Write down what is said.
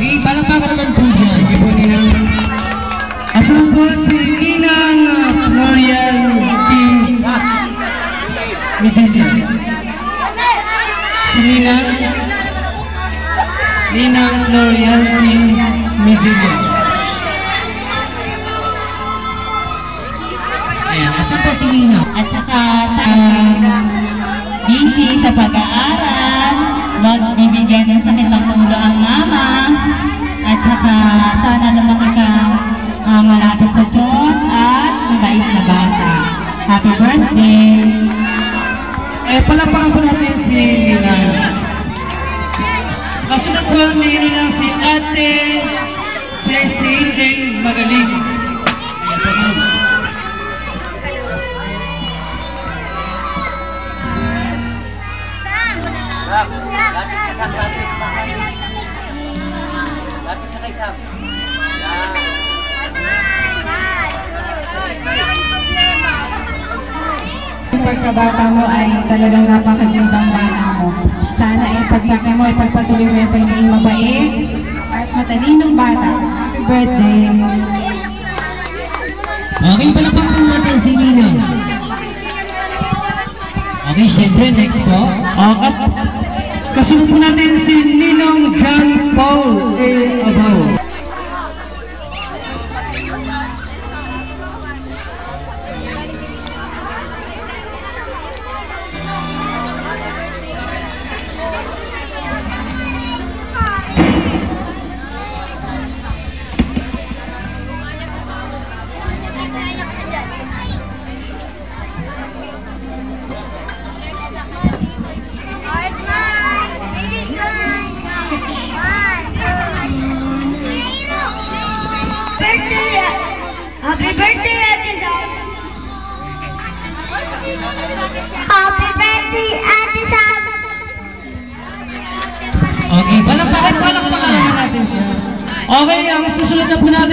Okay, palakpakan naman po dyan. Sige po, Ninang. Asan po si Ninang Florian T. Medilla? Si Ninang Florian T. Medilla. Ayan, asan po si Nina? At saka sa busy sa pag-aaral, magbibigyan ng sakit ng ulo ang mama, at saka sana lumaki ka malapit sa Diyos at mabait na bata. Happy birthday! Palakpakan po natin si Ninang. Kasunod po ang Ninang si Ate Cecil Magaling. Ayan po, ma'am. Yung pagkabata mo ay talagang napakagandang bata mo. Sana ay paglaki mo, ipagpatuloy mo yung pagiging mabait at matalinong bata. Happy birthday! Okay, palakpakan po natin si Nina. Okay, syempre, next po. Kasunod po natin si Ninong John Paul A. Abaw. Happy birthday, Ate Sam! Happy birthday, Ate Sam! Okay, palakpakan po. Palakpakan natin siya. Okay, ang susunod na po natin